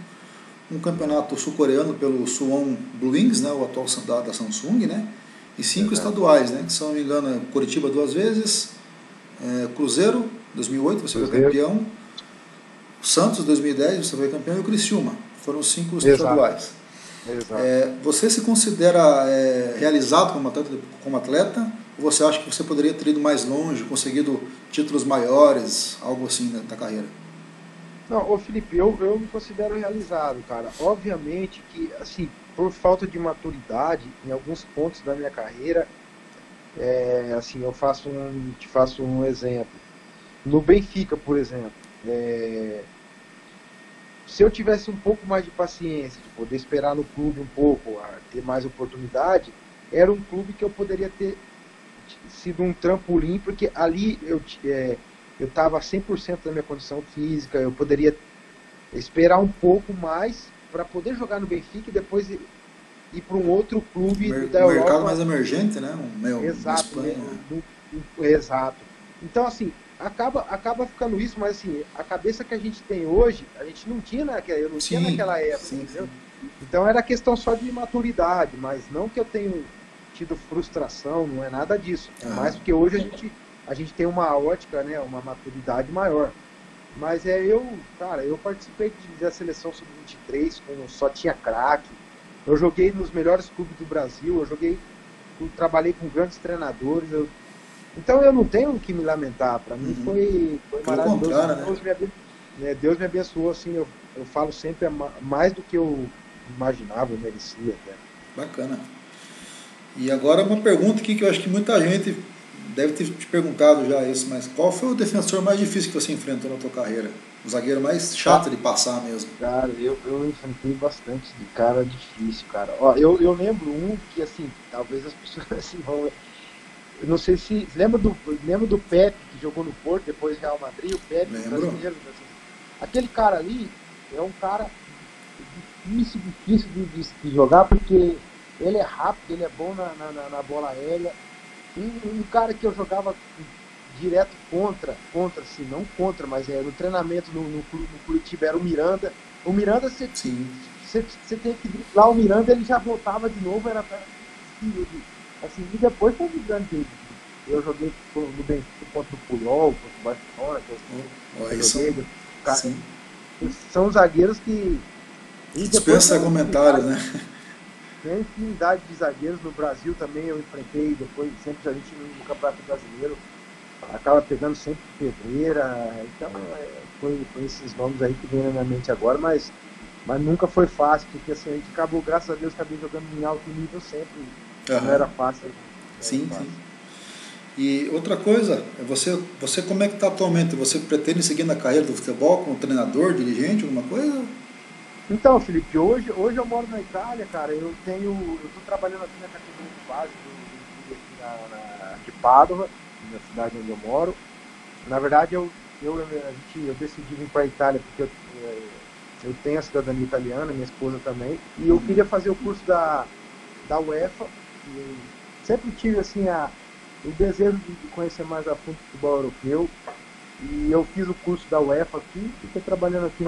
Um campeonato sul-coreano pelo Suwon Blue Wings, né? O atual da Samsung, né? E 5 estaduais, né? Que, se não me engano, Curitiba 2 vezes, Cruzeiro 2008, você foi campeão. Santos 2010, você foi campeão, e o Criciúma. Foram 5 estaduais. Exato. Você se considera realizado como atleta? Ou você acha que você poderia ter ido mais longe, conseguido títulos maiores, algo assim da carreira? Não, Felipe, eu me considero realizado, cara. Obviamente que, assim, por falta de maturidade, em alguns pontos da minha carreira, assim, te faço um exemplo. No Benfica, por exemplo, se eu tivesse um pouco mais de paciência, de poder esperar no clube um pouco, ter mais oportunidade, era um clube que eu poderia ter sido um trampolim, porque ali eu estava 100% da minha condição física, eu poderia esperar um pouco mais para poder jogar no Benfica e depois ir para um outro clube da Europa. Um mercado mais emergente, né? Exato, exato. Então, assim, acaba ficando isso, mas assim, a cabeça que a gente tem hoje, a gente não tinha eu não tinha naquela época, entendeu? Sim. Então era questão só de maturidade, mas não que eu tenha tido frustração, não é nada disso. É mais porque hoje a gente tem uma ótica, né, uma maturidade maior. Mas eu participei da seleção sub-23, só tinha craque. Eu joguei nos melhores clubes do Brasil, eu trabalhei com grandes treinadores, então eu não tenho o que me lamentar. Para mim foi maravilhoso. Deus me abençoou, assim, eu falo sempre, mais do que eu imaginava, eu merecia até. Bacana. E agora uma pergunta aqui que eu acho que muita gente deve ter te perguntado já isso, mas qual foi o defensor mais difícil que você enfrentou na tua carreira? O zagueiro mais chato de passar mesmo. Cara, eu enfrentei bastante de cara difícil, cara. Ó, eu lembro um que, assim, talvez as pessoas assim, vão. Eu não sei se. Lembra do Pepe, que jogou no Porto, depois Real Madrid, o Pepe, Lembro. brasileiro. Aquele cara ali é um cara difícil de jogar, porque ele é rápido, ele é bom na bola aérea. Um cara que eu jogava direto contra, assim, não contra, mas no treinamento no Curitiba era o Miranda. O Miranda, você tem que driblar o Miranda, ele já voltava de novo, era assim, e depois foi gigante. Eu joguei no Benfica contra o Puyol, contra o Barcelona, são zagueiros que dispensa comentários, né? Tem infinidade de zagueiros no Brasil também, eu enfrentei, depois sempre a gente no Campeonato Brasileiro acaba pegando sempre Pedreira, então foi esses nomes aí que vem na minha mente agora, mas nunca foi fácil, porque assim, a gente acabou, graças a Deus, acabei jogando em alto nível sempre, não era fácil. Sim. E outra coisa, você como é que está atualmente? Você pretende seguir na carreira do futebol como treinador, dirigente, alguma coisa? Então, Felipe, hoje eu moro na Itália, cara, eu tô trabalhando aqui na categoria de base de Padova, na cidade onde eu moro. Na verdade, eu decidi vir para a Itália porque eu tenho a cidadania italiana, minha esposa também, e eu queria fazer o curso da UEFA. E sempre tive assim o desejo de conhecer mais a fundo o futebol europeu, e eu fiz o curso da UEFA aqui e fiquei trabalhando aqui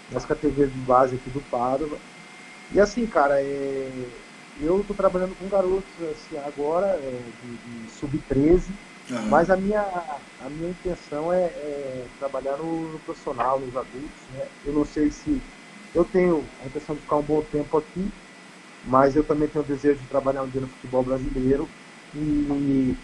nas categorias de base aqui do Padova. E assim, cara, eu tô trabalhando com garotos assim, agora de sub-13, mas a minha intenção é trabalhar no profissional, nos adultos, né? Eu não sei se eu tenho a intenção de ficar um bom tempo aqui, mas eu também tenho o desejo de trabalhar um dia no futebol brasileiro, e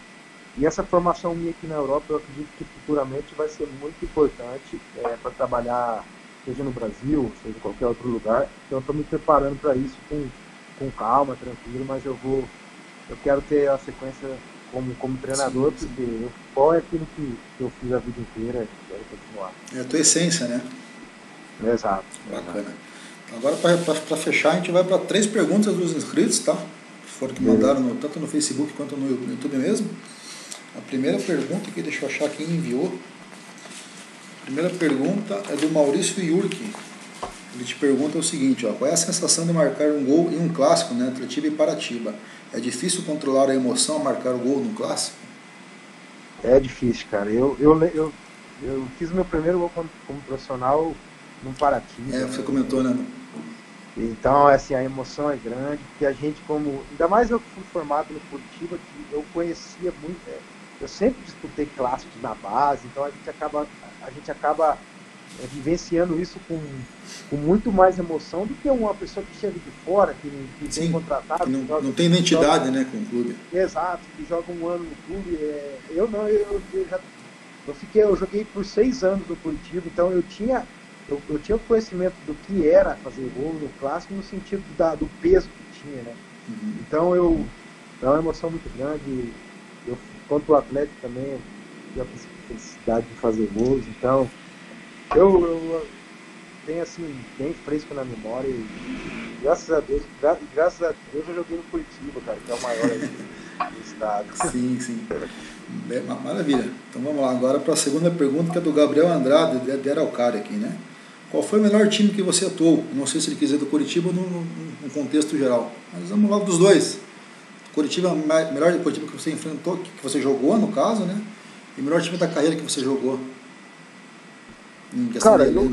essa formação minha aqui na Europa, eu acredito que futuramente vai ser muito importante para trabalhar, seja no Brasil, seja em qualquer outro lugar. Então eu estou me preparando para isso com calma, tranquilo, mas eu quero ter a sequência como treinador, porque o futebol é aquilo que eu fiz a vida inteira e quero continuar. É a tua essência, né? Exato. Bacana. Agora, para fechar, a gente vai para 3 perguntas dos inscritos, tá? Foram que mandaram tanto no Facebook quanto no YouTube mesmo. A primeira pergunta aqui, deixa eu achar quem enviou. A primeira pergunta é do Maurício Yurki. Ele te pergunta o seguinte, qual é a sensação de marcar um gol em um clássico, né, Atletiba e Paratiba? É difícil controlar a emoção ao marcar o gol num clássico? É difícil, cara. Eu fiz meu primeiro gol como profissional num Paratiba. Você comentou, né? Então, assim, a emoção é grande, porque a gente ainda mais eu que fui formado no Curitiba, que eu conhecia muito, eu sempre disputei clássicos na base, então a gente acaba vivenciando isso com muito mais emoção do que uma pessoa que chega de fora, que vem contratado. Que não tem identidade, né, com o clube. Exato, que joga um ano no clube. Eu joguei por 6 anos no Curitiba, então eu tinha o conhecimento do que era fazer gol no clássico, no sentido do peso que tinha, né? Então é uma emoção muito grande. Eu, quanto o Atlético também, tive a felicidade de fazer gols, então eu tenho assim, bem fresco na memória, e graças a Deus eu joguei no Curitiba, cara, que é o maior do estado. Sim. Maravilha. Então vamos lá, agora para a segunda pergunta, que é do Gabriel Andrade, de Araucária aqui, né? Qual foi o melhor time que você atuou? Não sei se ele quiser do Curitiba ou no contexto geral. Mas vamos lá dos dois. Curitiba, o melhor Curitiba que você enfrentou, que você jogou, no caso, né? E o melhor time da carreira que você jogou? Cara, eu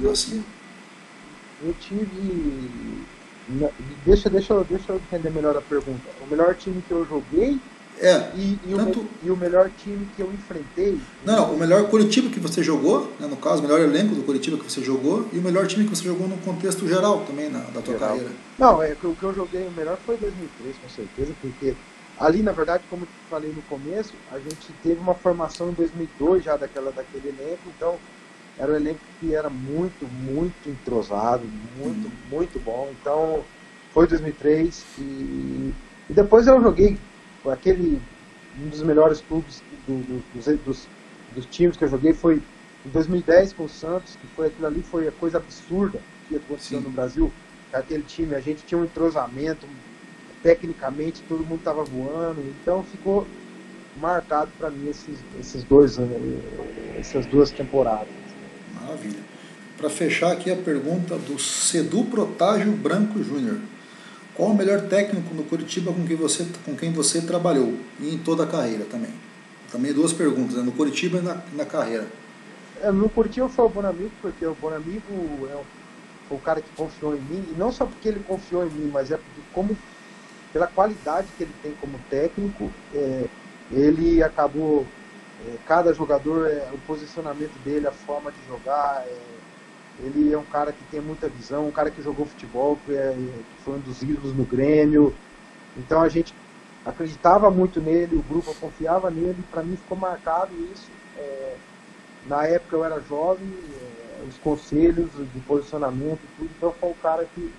tive... Deixa eu entender melhor a pergunta. O melhor time que eu joguei e o melhor time que eu enfrentei... Não, o melhor Curitiba que você jogou, né, no caso, o melhor elenco do Curitiba que você jogou, e o melhor time que você jogou no contexto geral também, da tua carreira. Não, o que eu joguei o melhor foi 2003, com certeza, porque ali, na verdade, como eu falei no começo, a gente teve uma formação em 2002 já daquele elenco, então era um elenco que era muito, muito entrosado, muito bom. Então, foi 2003 e depois eu joguei um dos melhores clubes dos times que eu joguei foi em 2010 com o Santos, que foi aquilo ali, foi a coisa absurda que aconteceu no Brasil. Aquele time, a gente tinha um entrosamento, tecnicamente todo mundo estava voando, então ficou marcado para mim essas duas temporadas. Maravilha. Para fechar aqui a pergunta do Sedu Protásio Branco Júnior. Qual o melhor técnico no Coritiba com quem você trabalhou? E em toda a carreira também. Também duas perguntas, né? No Coritiba e na carreira. No Coritiba foi o Bonamigo, porque o Bonamigo foi o cara que confiou em mim, e não só porque ele confiou em mim, mas é porque pela qualidade que ele tem como técnico, ele acabou, cada jogador, o posicionamento dele, a forma de jogar, ele é um cara que tem muita visão, um cara que jogou futebol, que foi um dos ídolos no Grêmio, então a gente acreditava muito nele, o grupo confiava nele, e para mim ficou marcado isso. Na época eu era jovem, os conselhos de posicionamento e tudo, então foi um cara que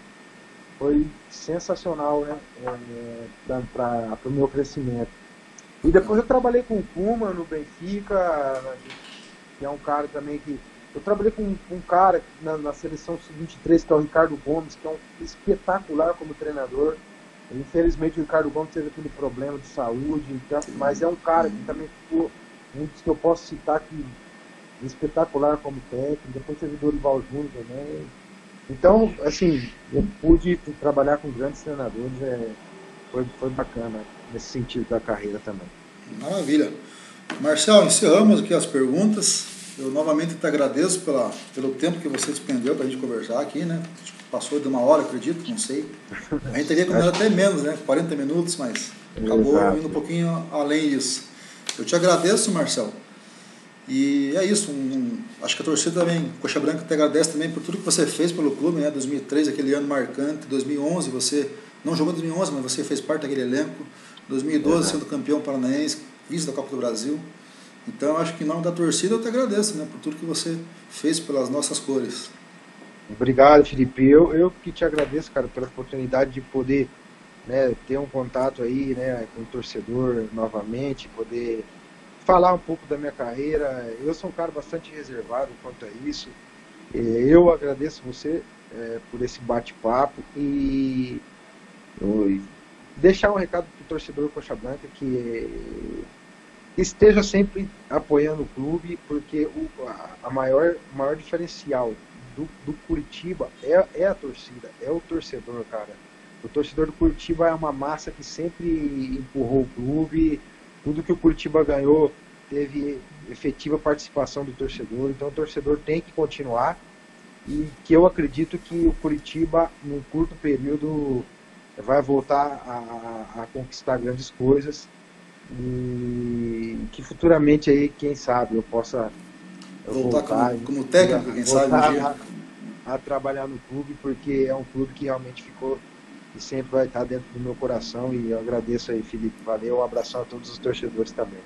foi sensacional, né, para o meu crescimento. E depois eu trabalhei com o Koeman no Benfica, que é um cara também que... Eu trabalhei com um cara na seleção sub-23, que é o Ricardo Gomes, que é um espetacular como treinador. Infelizmente o Ricardo Gomes teve aquele problema de saúde, então, mas é um cara que também ficou, um dos que eu posso citar que espetacular como técnico. Depois teve o Dorival Júnior também. Então, assim, eu pude trabalhar com grandes treinadores, foi bacana nesse sentido da carreira também. Maravilha. Marcel, encerramos aqui as perguntas. Eu novamente te agradeço pelo tempo que você despendeu para a gente conversar aqui, né? Passou de 1 hora, acredito, não sei. A gente teria combinado até menos, né? 40 minutos, mas acabou indo um pouquinho além disso. Eu te agradeço, Marcel. E é isso. Acho que a torcida também, Coxa Branca, te agradece também por tudo que você fez pelo clube, né? 2003, aquele ano marcante. 2011, você não jogou em 2011, mas você fez parte daquele elenco. 2012, sendo campeão paranaense, vice da Copa do Brasil. Então, acho que em nome da torcida eu te agradeço, né, por tudo que você fez pelas nossas cores. Obrigado, Felipe. Eu que te agradeço, cara, pela oportunidade de poder, né, ter um contato aí, né, com o torcedor novamente, poder falar um pouco da minha carreira. Eu sou um cara bastante reservado quanto a isso. Eu agradeço você por esse bate-papo e deixar um recado para o torcedor Coxa Branca que esteja sempre apoiando o clube, porque o maior diferencial do Curitiba é a torcida, é o torcedor, cara. O torcedor do Curitiba é uma massa que sempre empurrou o clube, tudo que o Curitiba ganhou teve efetiva participação do torcedor, então o torcedor tem que continuar, e que eu acredito que o Curitiba, num curto período, vai voltar a conquistar grandes coisas, e que futuramente aí, quem sabe, eu possa voltar como técnico, quem sabe um dia, a trabalhar no clube, porque é um clube que realmente ficou e sempre vai estar dentro do meu coração. E eu agradeço aí, Felipe, valeu, um abração a todos os torcedores também.